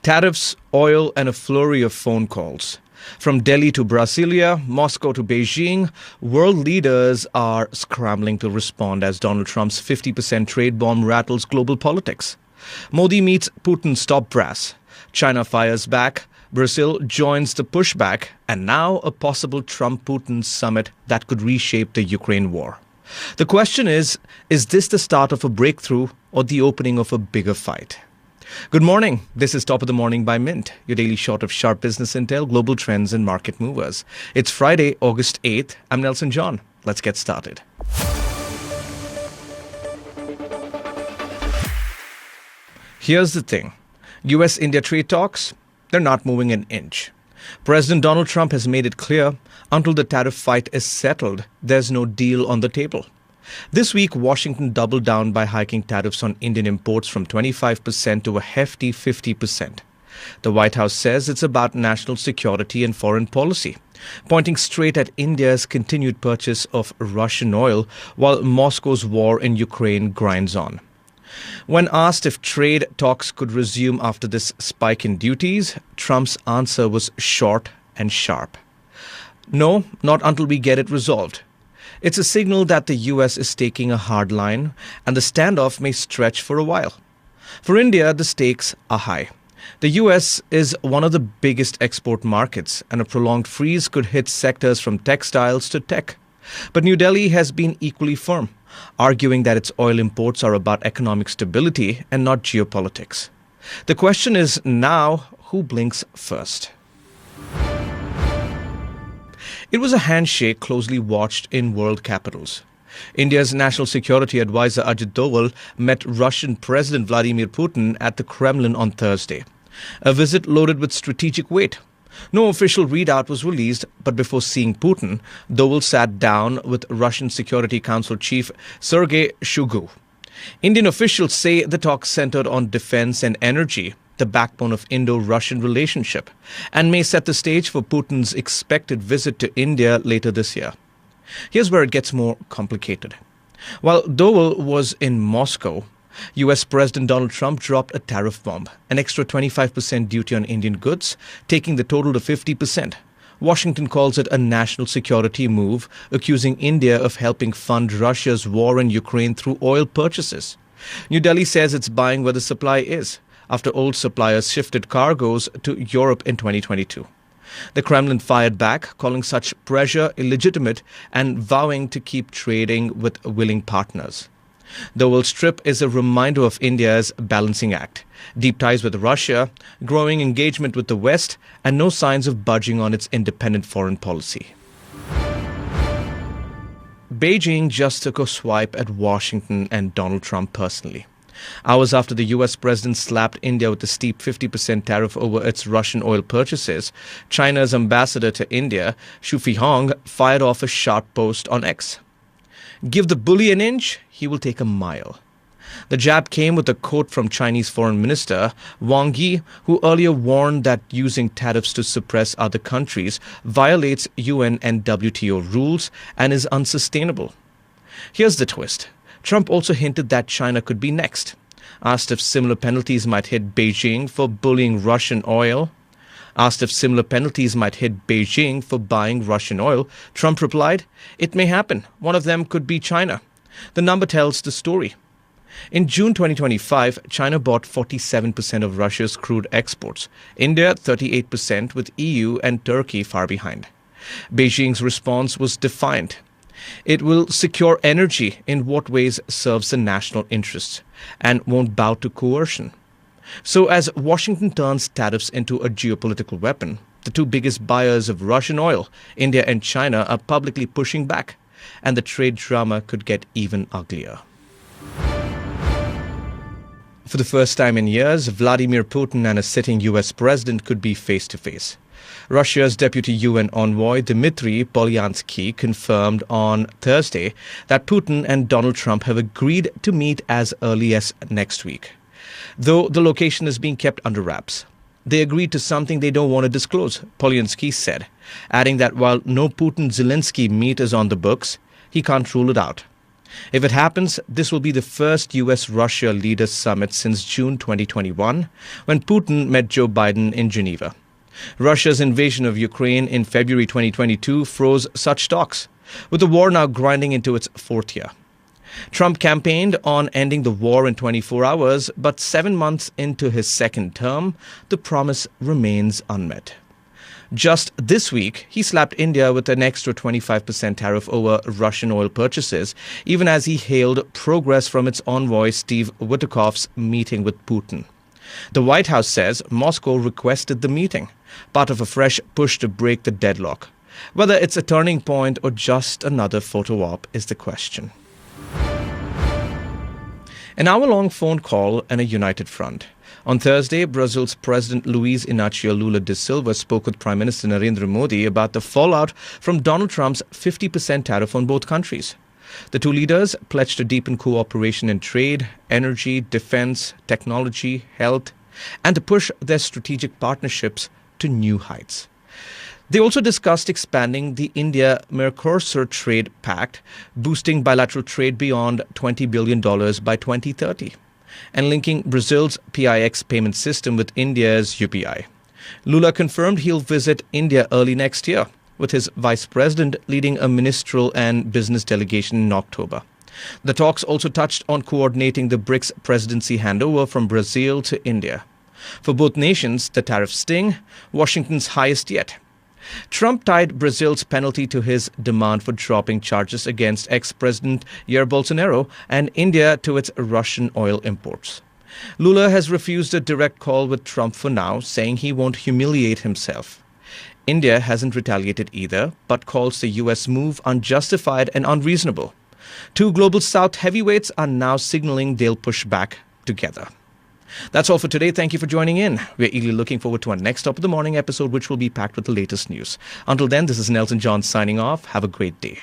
Tariffs, oil, and a flurry of phone calls. From Delhi to Brasília, Moscow to Beijing, world leaders are scrambling to respond as Donald Trump's 50% trade bomb rattles global politics. Modi meets Putin's top brass. China fires back. Brazil joins the pushback. And now a possible Trump-Putin summit that could reshape the Ukraine war. The question is this the start of a breakthrough or the opening of a bigger fight? Good morning. This is Top of the Morning by Mint, your daily shot of sharp business intel, global trends, and market movers. It's Friday, August 8th. I'm Nelson John. Let's get started. Here's the thing. US-India trade talks, they're not moving an inch. President Donald Trump has made it clear until the tariff fight is settled, there's no deal on the table. This week, Washington doubled down by hiking tariffs on Indian imports from 25% to a hefty 50%. The White House says it's about national security and foreign policy, pointing straight at India's continued purchase of Russian oil while Moscow's war in Ukraine grinds on. When asked if trade talks could resume after this spike in duties, Trump's answer was short and sharp. No, not until we get it resolved. It's a signal that the US is taking a hard line, and the standoff may stretch for a while. For India, the stakes are high. The US is one of the biggest export markets, and a prolonged freeze could hit sectors from textiles to tech. But New Delhi has been equally firm, arguing that its oil imports are about economic stability and not geopolitics. The question is now, who blinks first? It was a handshake closely watched in world capitals. India's national security advisor Ajit Doval met Russian President Vladimir Putin at the Kremlin on Thursday. A visit loaded with strategic weight. No official readout was released, but before seeing Putin, Doval sat down with Russian Security Council Chief Sergei Shoigu. Indian officials say the talks centered on defense and energy, the backbone of Indo-Russian relationship, and may set the stage for Putin's expected visit to India later this year. Here's where it gets more complicated. While Doval was in Moscow, US President Donald Trump dropped a tariff bomb, an extra 25% duty on Indian goods, taking the total to 50%. Washington calls it a national security move, accusing India of helping fund Russia's war in Ukraine through oil purchases. New Delhi says it's buying where the supply is, after old suppliers shifted cargoes to Europe in 2022. The Kremlin fired back, calling such pressure illegitimate and vowing to keep trading with willing partners. Doval's trip is a reminder of India's balancing act, deep ties with Russia, growing engagement with the West, and no signs of budging on its independent foreign policy. Beijing just took a swipe at Washington and Donald Trump personally. Hours after the US president slapped India with a steep 50% tariff over its Russian oil purchases, China's ambassador to India, Xu Fihong, fired off a sharp post on X. Give the bully an inch, he will take a mile. The jab came with a quote from Chinese Foreign Minister Wang Yi, who earlier warned that using tariffs to suppress other countries violates UN and WTO rules and is unsustainable. Here's the twist. Trump also hinted that China could be next. Asked if similar penalties might hit Beijing for bullying Russian oil. Asked if similar penalties might hit Beijing for buying Russian oil, Trump replied, "It may happen. One of them could be China." The number tells the story. In June 2025, China bought 47% of Russia's crude exports, India 38%, with EU and Turkey far behind. Beijing's response was defiant. It will secure energy in what ways serves the national interests and won't bow to coercion. So as Washington turns tariffs into a geopolitical weapon, the two biggest buyers of Russian oil, India and China, are publicly pushing back, and the trade drama could get even uglier. For the first time in years, Vladimir Putin and a sitting US president could be face-to-face. Russia's deputy UN envoy Dmitry Polyansky confirmed on Thursday that Putin and Donald Trump have agreed to meet as early as next week, though the location is being kept under wraps. They agreed to something they don't want to disclose, Polyansky said, adding that while no Putin-Zelensky meet is on the books, he can't rule it out. If it happens, this will be the first US-Russia leaders summit since June 2021, when Putin met Joe Biden in Geneva. Russia's invasion of Ukraine in February 2022 froze such talks, with the war now grinding into its fourth year. Trump campaigned on ending the war in 24 hours, but 7 months into his second term, the promise remains unmet. Just this week, he slapped India with an extra 25% tariff over Russian oil purchases, even as he hailed progress from its envoy Steve Witkoff's meeting with Putin. The White House says Moscow requested the meeting, part of a fresh push to break the deadlock. Whether it's a turning point or just another photo op is the question. An hour-long phone call and a united front. On Thursday, Brazil's President Luiz Inácio Lula da Silva spoke with Prime Minister Narendra Modi about the fallout from Donald Trump's 50% tariff on both countries. The two leaders pledged to deepen cooperation in trade, energy, defense, technology, health, and to push their strategic partnerships to new heights. They also discussed expanding the India-Mercosur Trade Pact, boosting bilateral trade beyond $20 billion by 2030, and linking Brazil's PIX payment system with India's UPI. Lula confirmed he'll visit India early next year, with his vice president leading a ministerial and business delegation in October. The talks also touched on coordinating the BRICS presidency handover from Brazil to India. For both nations, the tariff sting, Washington's highest yet. Trump tied Brazil's penalty to his demand for dropping charges against ex-President Jair Bolsonaro and India to its Russian oil imports. Lula has refused a direct call with Trump for now, saying he won't humiliate himself. India hasn't retaliated either, but calls the US move unjustified and unreasonable. Two Global South heavyweights are now signaling they'll push back together. That's all for today. Thank you for joining in. We're eagerly looking forward to our next Top of the Morning episode, which will be packed with the latest news. Until then, this is Nelson John signing off. Have a great day.